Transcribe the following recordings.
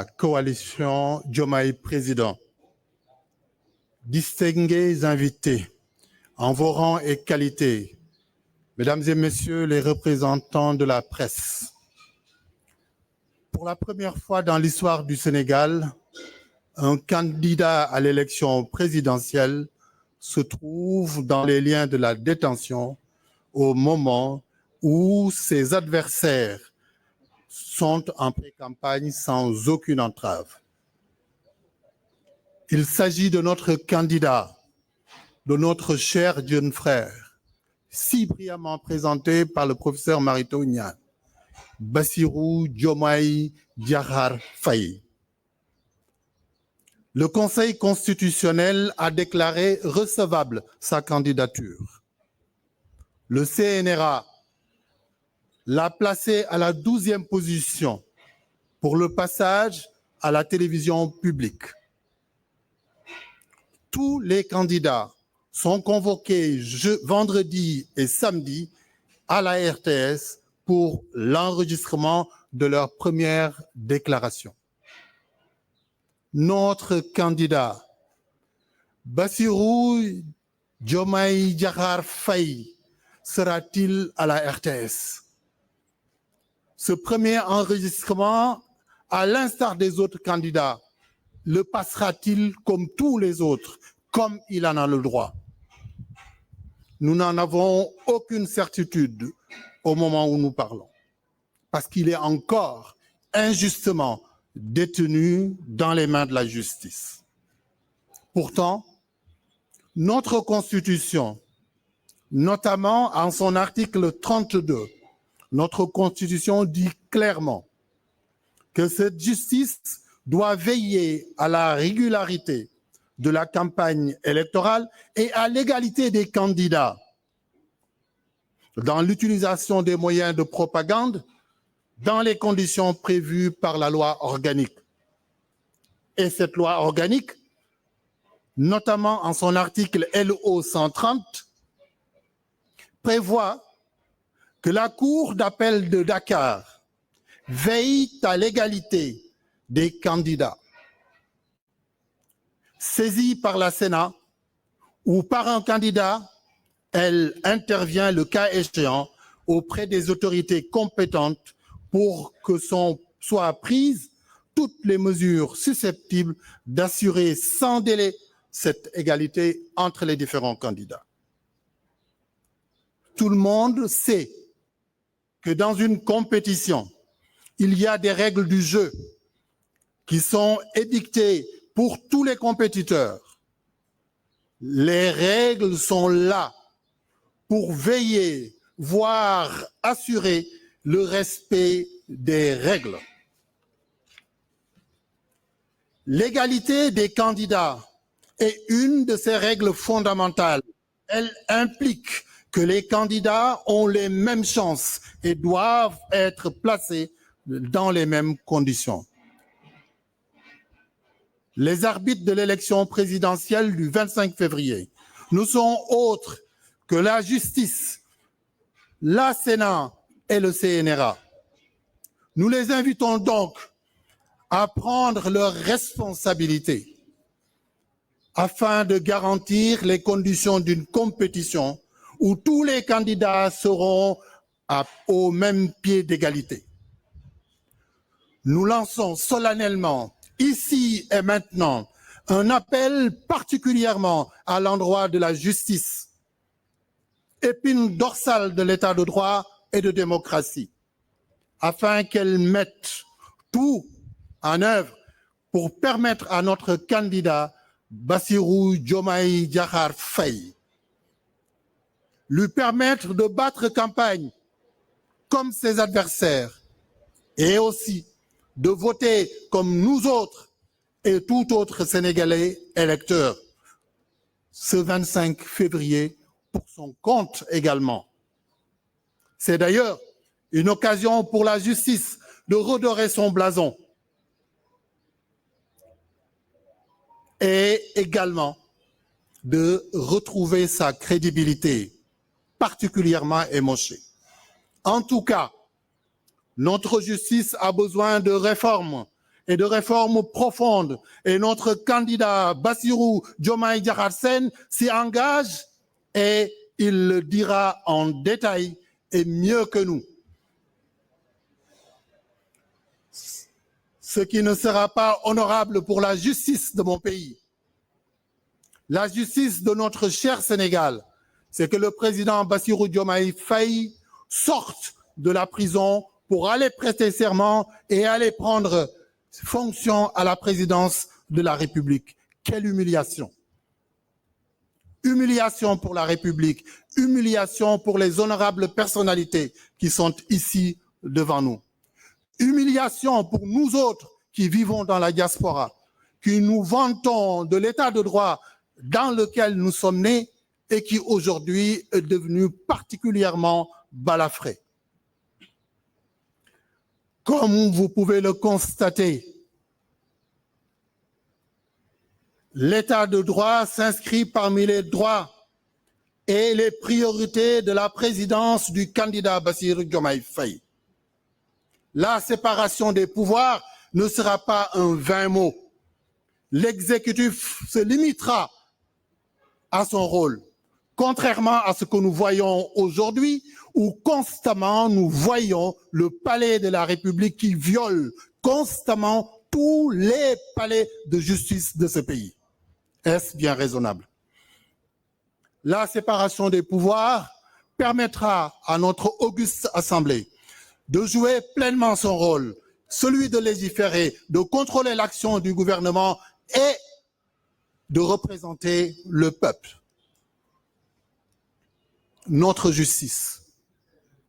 coalition Diomaye Président. Distingués invités, en vos rangs et qualités, Mesdames et Messieurs les représentants de la presse, pour la première fois dans l'histoire du Sénégal, un candidat à l'élection présidentielle se trouve dans les liens de la détention au moment où ses adversaires sont en pré-campagne sans aucune entrave. Il s'agit de notre candidat, de notre cher jeune frère, si brillamment présenté par le professeur Mary Teuw Niane, Bassirou Diomaye Diakhar Faye. Le Conseil constitutionnel a déclaré recevable sa candidature. Le CNRA l'a placé à la 12e position pour le passage à la télévision publique. Tous les candidats sont convoqués vendredi et samedi à la RTS pour l'enregistrement de leur première déclaration. Notre candidat, Bassirou Diomaye Diakhar Faye, sera-t-il à la RTS? Ce premier enregistrement, à l'instar des autres candidats, le passera-t-il comme tous les autres, comme il en a le droit? Nous n'en avons aucune certitude au moment où nous parlons, parce qu'il est encore injustement détenu dans les mains de la justice. Pourtant, notre Constitution, notamment en son article 32, notre Constitution dit clairement que cette justice doit veiller à la régularité de la campagne électorale et à l'égalité des candidats dans l'utilisation des moyens de propagande dans les conditions prévues par la loi organique. Et cette loi organique, notamment en son article LO 130, prévoit que la Cour d'appel de Dakar veille à l'égalité des candidats. Saisie par la Sénat ou par un candidat, elle intervient le cas échéant auprès des autorités compétentes pour que soient prises toutes les mesures susceptibles d'assurer sans délai cette égalité entre les différents candidats. Tout le monde sait que dans une compétition, il y a des règles du jeu qui sont édictées pour tous les compétiteurs. Les règles sont là pour veiller, voire assurer le respect des règles. L'égalité des candidats est une de ces règles fondamentales. Elle implique que les candidats ont les mêmes chances et doivent être placés dans les mêmes conditions. Les arbitres de l'élection présidentielle du 25 février ne sont autres que la justice, la Sénat et le CNRA. Nous les invitons donc à prendre leurs responsabilités afin de garantir les conditions d'une compétition où tous les candidats seront au même pied d'égalité. Nous lançons solennellement, ici et maintenant, un appel particulièrement à l'endroit de la justice, épine dorsale de l'état de droit et de démocratie, afin qu'elle mette tout en œuvre pour permettre à notre candidat Bassirou Diomaye Diakhar Faye, lui permettre de battre campagne comme ses adversaires et aussi de voter comme nous autres et tout autre Sénégalais électeur ce 25 février pour son compte également. C'est d'ailleurs une occasion pour la justice de redorer son blason et également de retrouver sa crédibilité particulièrement émochée. En tout cas, notre justice a besoin de réformes et de réformes profondes. Et notre candidat Bassirou Diomaye Diakhar Faye s'y engage et il le dira en détail et mieux que nous. Ce qui ne sera pas honorable pour la justice de mon pays, la justice de notre cher Sénégal, c'est que le président Bassirou Diomaye Faye sorte de la prison pour aller prêter serment et aller prendre fonction à la présidence de la République. Quelle humiliation! Humiliation pour la République, humiliation pour les honorables personnalités qui sont ici devant nous. Humiliation pour nous autres qui vivons dans la diaspora, qui nous vantons de l'état de droit dans lequel nous sommes nés et qui aujourd'hui est devenu particulièrement balafré. Comme vous pouvez le constater, l'état de droit s'inscrit parmi les droits et les priorités de la présidence du candidat Bassirou Diomaye Faye. La séparation des pouvoirs ne sera pas un vain mot. L'exécutif se limitera à son rôle, contrairement à ce que nous voyons aujourd'hui, où constamment nous voyons le palais de la République qui viole constamment tous les palais de justice de ce pays. Est-ce bien raisonnable? La séparation des pouvoirs permettra à notre auguste Assemblée de jouer pleinement son rôle, celui de légiférer, de contrôler l'action du gouvernement et de représenter le peuple. Notre justice,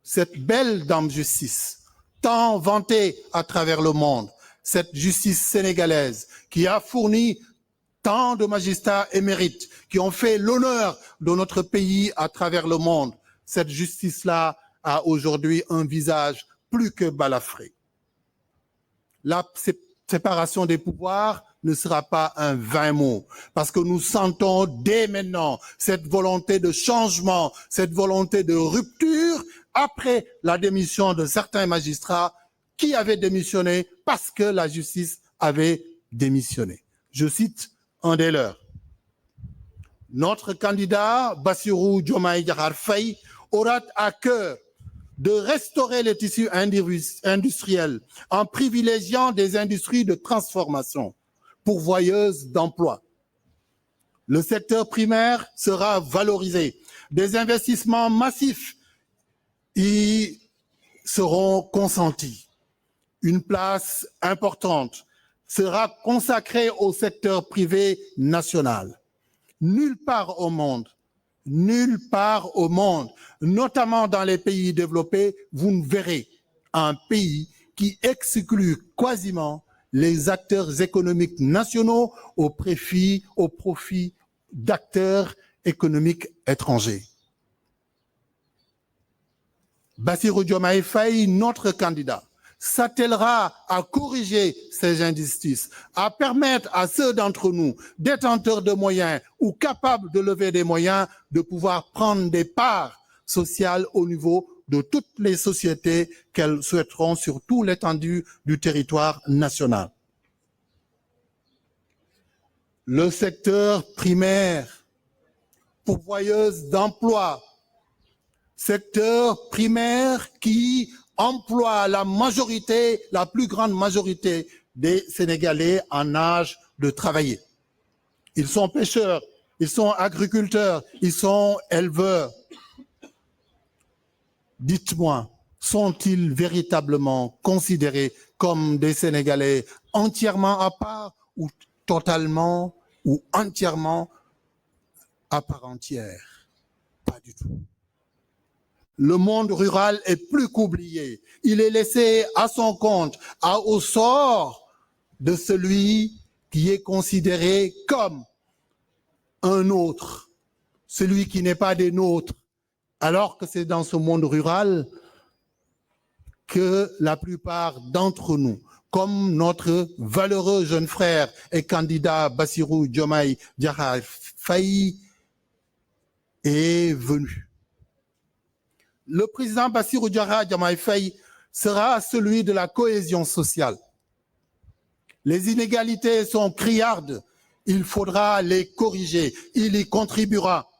cette belle dame justice, tant vantée à travers le monde, cette justice sénégalaise qui a fourni tant de magistrats émérites, qui ont fait l'honneur de notre pays à travers le monde, cette justice-là a aujourd'hui un visage plus que balafré. La séparation des pouvoirs ne sera pas un vain mot, parce que nous sentons dès maintenant cette volonté de changement, cette volonté de rupture après la démission de certains magistrats qui avaient démissionné parce que la justice avait démissionné. Je cite un des leurs. Notre candidat, Bassirou Diomaye Diakhar Faye, aura à cœur de restaurer le tissu industriel en privilégiant des industries de transformation pourvoyeuses d'emplois. Le secteur primaire sera valorisé. Des investissements massifs y seront consentis. Une place importante sera consacrée au secteur privé national. Nulle part au monde, notamment dans les pays développés, vous ne verrez un pays qui exclut quasiment les acteurs économiques nationaux au profit d'acteurs économiques étrangers. Bassirou Diomaye Faye, notre candidat, s'attellera à corriger ces injustices, à permettre à ceux d'entre nous, détenteurs de moyens ou capables de lever des moyens, de pouvoir prendre des parts sociales au niveau de toutes les sociétés qu'elles souhaiteront sur toute l'étendue du territoire national. Le secteur primaire, pourvoyeuse d'emplois, secteur primaire qui emploie la plus grande majorité des Sénégalais en âge de travailler. Ils sont pêcheurs, ils sont agriculteurs, ils sont éleveurs. Dites-moi, sont-ils véritablement considérés comme des Sénégalais entièrement à part ou totalement ou entièrement à part entière? Pas du tout. Le monde rural est plus qu'oublié. Il est laissé à son compte, au sort de celui qui est considéré comme un autre, celui qui n'est pas des nôtres, alors que c'est dans ce monde rural que la plupart d'entre nous, comme notre valeureux jeune frère et candidat Bassirou Diomaye Diakhar Faye, est venu. Le président Bassirou Diomaye Faye sera celui de la cohésion sociale. Les inégalités sont criardes. Il faudra les corriger. Il y contribuera.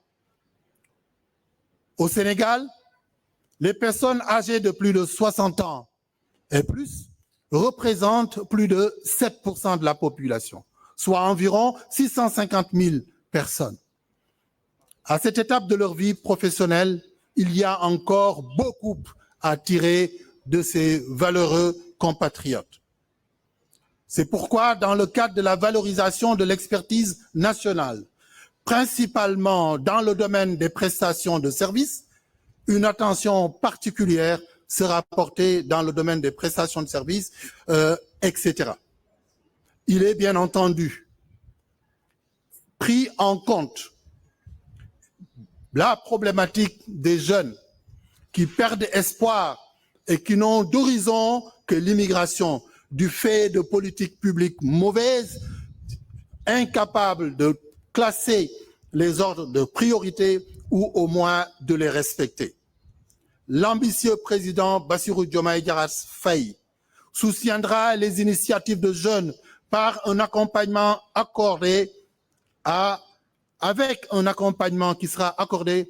Au Sénégal, les personnes âgées de plus de 60 ans et plus représentent plus de 7% de la population, soit environ 650 000 personnes. À cette étape de leur vie professionnelle, il y a encore beaucoup à tirer de ces valeureux compatriotes. C'est pourquoi, dans le cadre de la valorisation de l'expertise nationale, principalement dans le domaine des prestations de services, une attention particulière sera portée dans le domaine des prestations de services, etc. Il est bien entendu pris en compte la problématique des jeunes qui perdent espoir et qui n'ont d'horizon que l'immigration du fait de politiques publiques mauvaises, incapables de classer les ordres de priorité ou au moins de les respecter. L'ambitieux président Bassirou Diomaye Diakhar Faye soutiendra les initiatives de jeunes par un accompagnement accordé avec un accompagnement qui sera accordé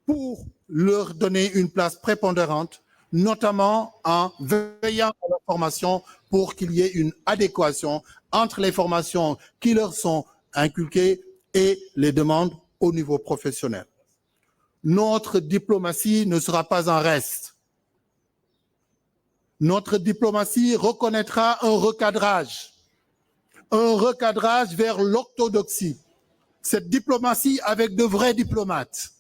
pour leur donner une place prépondérante, notamment en veillant à leur formation pour qu'il y ait une adéquation entre les formations qui leur sont inculquées et les demandes au niveau professionnel. Notre diplomatie ne sera pas en reste. Notre diplomatie reconnaîtra un recadrage vers l'orthodoxie. Cette diplomatie avec de vrais diplomates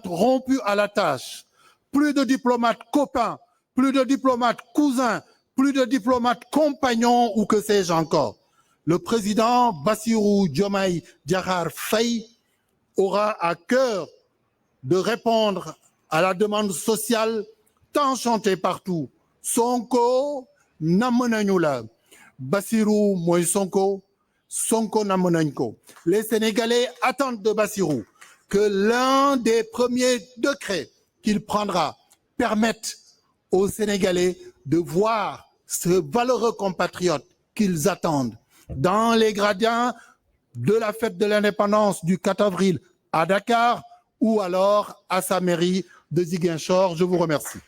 rompus à la tâche, plus de diplomates copains, plus de diplomates cousins, plus de diplomates compagnons ou que sais-je encore. Le président Bassirou Diomaye Diakhar Faye aura à cœur de répondre à la demande sociale tant chantée partout. Sonko namonagnoula, Bassirou moy Sonko, Sonko namonagno. Les Sénégalais attendent de Bassirou que l'un des premiers décrets qu'il prendra permette aux Sénégalais de voir ce valeureux compatriote qu'ils attendent dans les gradins de la fête de l'indépendance du 4 avril à Dakar ou alors à sa mairie de Ziguinchor. Je vous remercie.